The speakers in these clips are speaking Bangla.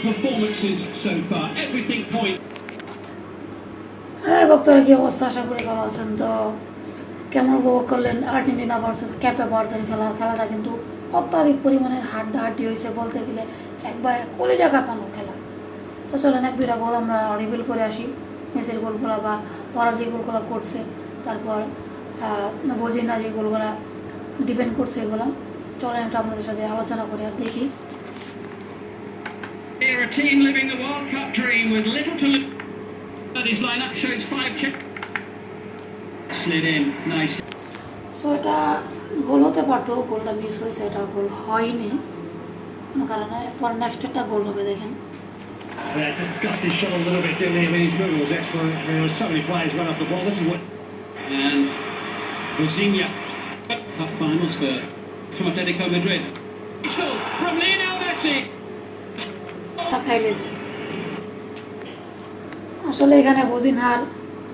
performances so far. Everything point. হ্যাঁ বক্তারা কি অবস্থা, আশা করি ভালো আছেন। তো কেমন উপভোগ করলেন আর্জেন্টিনা ভার্সেস ক্যাপে ভার্দের খেলাটা কিন্তু অত্যাধিক পরিমাণের হাড্ডাহাড্ডি হয়েছে, বলতে গেলে একবারে কলিজা কাঁপানো খেলা। তো চলেন এক দুইটা গোল আমরা রিভিল করে আসি, মেসির গোলগুলো বা ওরা যে গোলগুলো করছে, তারপর বোঝিনা যে গোলগুলো ডিফেন্ড করছে, এগুলো চলেন একটা আপনাদের সাথে আলোচনা করি আর দেখি। Here a team living the World Cup dream with little to lose. His lineup shows 5 checks. Slid in nice. So এটা গোল হতে পারতো, গোলটা মিস হয়েছে, এটা গোল হয়নি কোনো কারণে। পর নেক্সট একটা গোল হবে, দেখেন। Yeah, just scuffed his shot a little bit, didn't he? I mean, his movement was excellent. There were so many players run up the ball. This is what. And Rosinha. Cup finals from Atletico Madrid. From Lionel Messi. খাইলেছে আসলে এখানে বোঝিনহার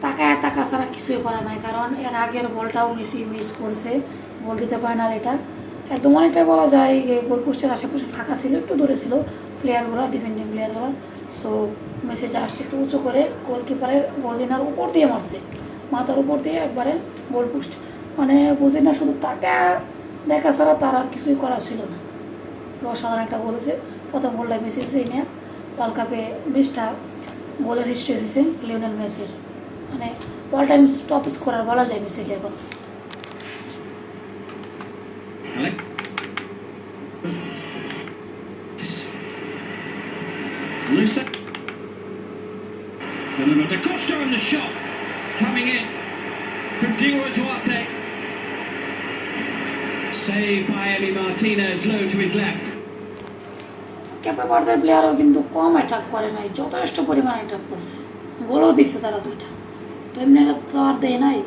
টাকা ছাড়া কিছুই করা নাই, কারণ এর আগের বলটাও মেসি মিস করছে, গোল দিতে পারে না। আর এটা একদম অনেকটাই বলা যায় গোল পোস্টের আশেপাশে ফাঁকা ছিল, একটু দূরে ছিল প্লেয়ারগুলো, ডিফেন্ডিং প্লেয়ারগুলো। সো মেসি জাস্ট একটু উঁচু করে গোলকিপারের বোঝিনার উপর দিয়ে মারছে, মাথার উপর দিয়ে একবারে গোল পোস্ট। মানে বোঝিনা শুধু টাকা দেখা ছাড়া তার আর কিছুই করা ছিল না। অসাধারণ একটা গোল হয়েছে। প্রথম গোলটা মেসি দিয়ে নিয়ে ওয়ার্ল্ড কাপে 20টা গোলের হিস্ট্রি হয়েছে লিওনেল মেসির, মানে অল টাইম টপ স্কোরার বলা যায় মেসিকে এখন। Lusa. And Da Costa on the shot. Coming in from Diego Duarte. Saved by Emi Martinez, low to his left. ক্যাপে ভার্দের প্লেয়ারও কিন্তু কম অ্যাটাক করে নাই, যথেষ্ট পরিমাণ অ্যাটাক করছে, গোলও দিচ্ছে তারা 2টা। তো এমনি তো আর দেয় নাই।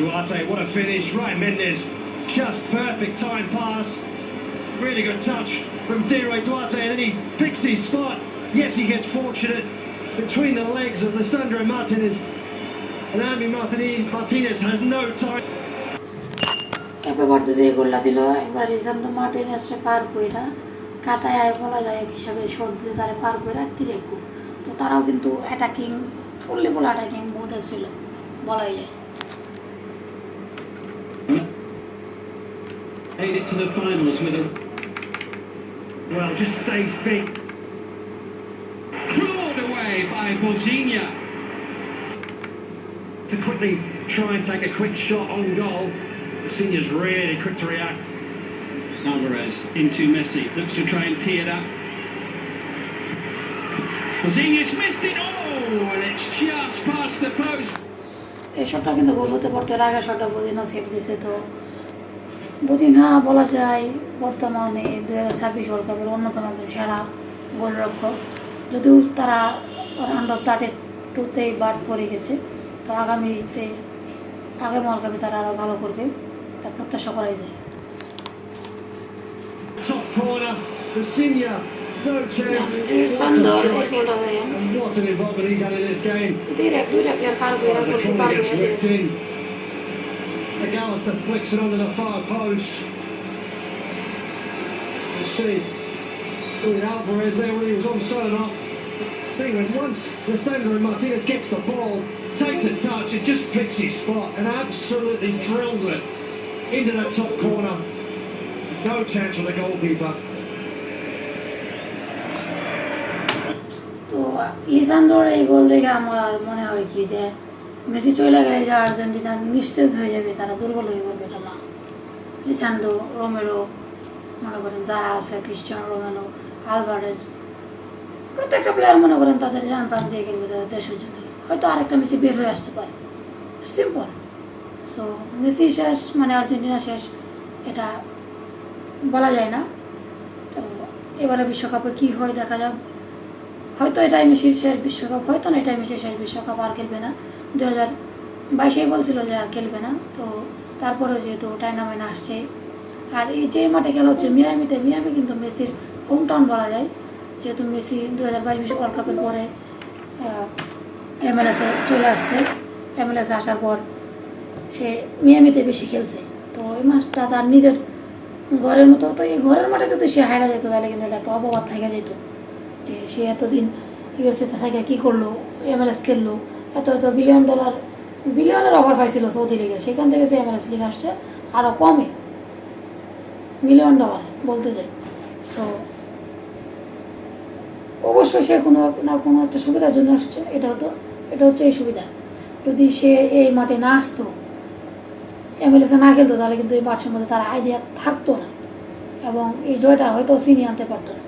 Duarte, what a finish. Ryan Mendes, just perfect time pass. Really good touch from Diego Duarte, and then he picks his spot. Yes, he gets fortunate between the legs of Lisandro Martinez, and Emi Martinez has no time. Cape Verde যে গোলটা দিল, একবার লিসান্দ্রো মার্টিনেজকে পার কইরা কাটায় আয় বলা যায় এক হিসাবে, শর্ট দিয়ে তারা পার করে তীরে গোল। তো তারাও কিন্তু অ্যাটাকিং ফুল অ্যাটাকিং মোডে ছিল বলাই যায়। Made it to the finals with a Just stays big. clawed away by Bozinha. To quickly try and take a quick shot on goal. Senior's really quick to react. Alvarez into Messi, looks to try and tee it up. Bozinha's missed it. Oh, and it's just past the post. এই শটটা কিন্তু গোল হতে পারতো, এর আগে শটটা বোঝিনা সেভ দিয়েছে। তো বোঝিনা বলা যায় বর্তমানে 2026 ওয়ার্ল্ড কাপের অন্যতম একজন সেরা গোলরক্ষক, যদিও তারা রাউন্ড অফ 32-তেই বাদ পড়ে গেছে। তো আগামী ওয়ার্ল্ড কাপে তারা আরও ভালো করবে, তা প্রত্যাশা করাই যায়। Top corner for Senior. No chance. সান্দর এই গোলটা দেখেন, And what an involvement he's had in this game. দুইটা প্লেয়ার পার করে The গোলটি corner পার gets করে whipped in. McAllister flicks it onto the far post. You see, with Alvarez there, whether he was onside or not. See, when once Lisandro Martinez gets the ball, takes a touch, it just picks his spot and absolutely drills it into the top corner. No chance for the goalkeeper. তো লিসান্দ্রোর এই গোল দেখে আমার মনে হয় কি যে মেসি চলে গেলে যে আর্জেন্টিনা নিস্তেজ হয়ে যাবে, তারা দুর্বল হয়ে পড়বে, এটা না। লিসান্দ্রো, রোমেরো, মনে করেন যারা আছে, ক্রিস্টিয়ানো রোমেরো, আলভারেজ, প্রত্যেকটা প্লেয়ার মনে করেন তাদের জান প্রাণ দিয়ে খেলবে তাদের দেশের জন্য। হয়তো আরেকটা মেসি বের হয়ে আসতে পারে, সিম্পল। সো মেসি শেষ মানে আর্জেন্টিনা শেষ, এটা বলা যায় না। তো এবারে বিশ্বকাপে কি হয় দেখা যাক। হয়তো এটাই মেসির শেষ বিশ্বকাপ, হয়তো না এটাই মেসির শেষ বিশ্বকাপ, আর খেলবে না। 2022-এই বলছিল যে আর খেলবে না। তো তারপরেও যেহেতু টাইনামেন্ট আসছে, আর এই যে মাঠে খেলা হচ্ছে মিয়ামি কিন্তু মেসির হোম টাউন বলা যায়, যেহেতু মেসি 2022 ওয়ার্ল্ড কাপের পরে MLS-এ চলে আসছে। MLS-এ আসার পর সে মিয়ামিতে বেশি খেলছে। তো এই মাসটা তার নিজের ঘরের মতো, তো এই ঘরের মাঠে যদি সে হারা যেত তাহলে কিন্তু এটা একটা অপবাদ থেকে যেত যে সে এতদিন ইউএসএতে থেকে কী করলো, MLS খেললো, এত বিলিয়নের অফার পাইছিল সৌদি লিগে, সেখান থেকে সে MLS লিগে আসছে আরও কমে $1 মিলিয়ন বলতে চাই। সো অবশ্যই সে কোনো না কোনো একটা সুবিধার জন্য আসছে। এটা হচ্ছে এই সুবিধা। যদি সে এই মাঠে না আসতো, MLS-এ না খেলতো, তাহলে কিন্তু এই মাঠের মধ্যে তার আইডিয়া থাকতো না এবং এই জয়টা হয়তো ছিনিয়ে আনতে পারতো না।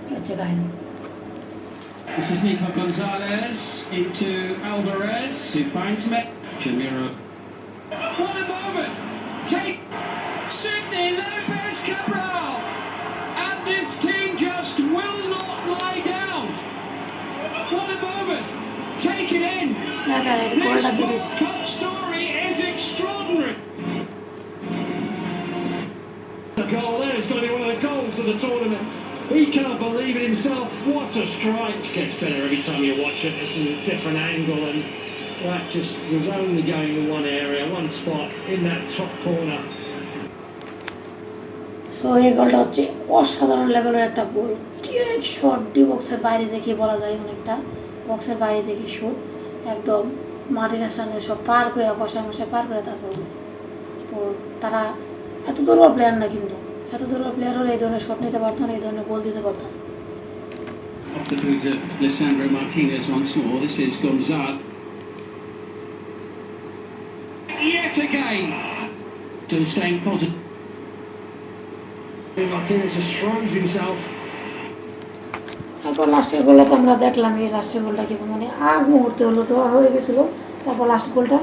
এই হচ্ছে কাহিনী। This is Nico Gonzalez into Alvarez, who finds Chamiro. What a moment! Take Sydney Lopez Cabral, and this team just will not lie down. What a moment! Take it in. This World Cup story is extraordinary. The goal there is going to be one of the goals of the tournament. He can't believe it himself. What a strike! It gets better every time you watch it. It's a different angle, and that just was only going in one area, one spot in that top corner. So এই গোলটা হচ্ছে অসাধারণ লেভেলের একটা গোল। ডিরেক্ট শট, ডি বক্সের বাইরে দেখে বলা যায়, অনেকটা বক্সের বাইরে দেখে শট, একদম মার্টিনের সামনে সব পার করে, কষায় মশায় পার করে তারপর। তো তারা এত দুর্বল প্লেয়ার না, কিন্তু এত দুর্বল প্লেয়ার হলে এই ধরনের শট নিতে পারতো না, এই ধরনের গোল দিতে পারতো না। Off the boot of Lisandro Martinez once more. This is Gonzalez. Yet again. Still staying positive. Martinez just throws himself. তারপর লাস্টের গোলটা তো আমরা দেখলাম, এই লাস্টের গোলটা কি মানে আগ মুহূর্তে হলো, ড্র হয়ে গেছিল। তারপর লাস্ট গোলটা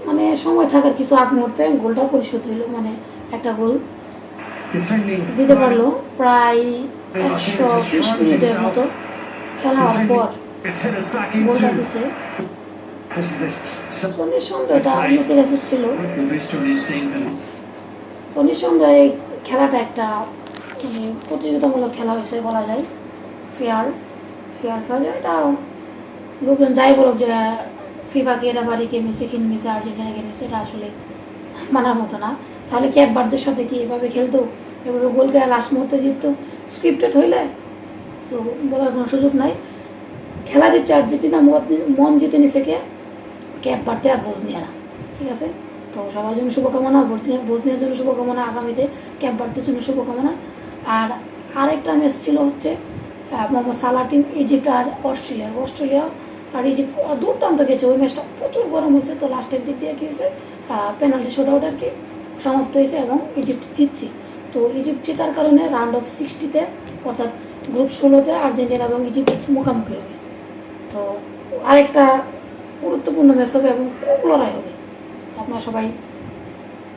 মানে সময় থাকার কিছু আগ মুহূর্তে গোলটা পরিশোধ হইলো, মানে একটা গোল দিতে পারলো প্রায় 120 মিনিটের মতো খেলা হওয়ার পর গোলটা দিছে। নিঃসন্দেহে এটা মেসির অ্যাসিস্ট ছিল। তো নিঃসন্দেহে এই খেলাটা একটা মানে প্রতিযোগিতামূলক খেলা হয়েছে বলা যায়, ফেয়ার খেলা যায়। এটা লোকজন যাই বলুক যে ফিফাকে এরা বাড়িকে মেসি কিনছে, আর্জেন্টিনা কিনছে, এটা আসলে মানার মতো না। তাহলে কি একবারদের সাথে কি এভাবে খেলতো, এভাবে গোল খেলা লাস্ট মুহূর্তে জিততো স্ক্রিপ্টেড হইলে? সো বলার কোনো সুযোগ নাই। খেলা দিচ্ছে আর্জেন্টিনা, মন জিতে নিছে ক্যাপ বাড়তে আর বসনিয়ারা, ঠিক আছে? তো সবার জন্য শুভকামনা, বসনিয়ার জন্য শুভকামনা, আগামীতে ক্যাপ বাড়তের জন্য শুভকামনা। আর আরেকটা ম্যাচ ছিল হচ্ছে মোহাম্মদ সালাহ টিম ইজিপ্ট আর অস্ট্রেলিয়া আর ইজিপ্ট দুর্দান্ত গেছে। ওই ম্যাচটা প্রচুর গরম হয়েছে। তো লাস্টের দিক দিয়ে কী হয়েছে, পেনাল্টি শুট আউট আর কি সমাপ্ত হয়েছে এবং ইজিপ্ট জিতছে। তো ইজিপ্ট জেতার কারণে রাউন্ড অফ 60-তে অর্থাৎ গ্রুপ 16-তে আর্জেন্টিনা এবং ইজিপ্ট মুখোমুখি হবে। তো আরেকটা গুরুত্বপূর্ণ ম্যাচ হবে এবং খুব লড়াই হবে। আপনারা সবাই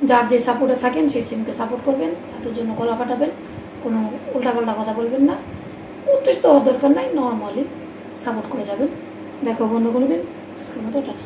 যার যে সাপোর্টে থাকেন সেই টিমকে সাপোর্ট করবেন, তাদের জন্য গলা ফাটাবেন, কোনো উল্টাপাল্টা কথা বলবেন না, উত্তেজিত হওয়ার দরকার নাই, নর্মালি সাপোর্ট করে যাবেন। দেখো অন্য কোনো দিন। আজকের মতো টাটা।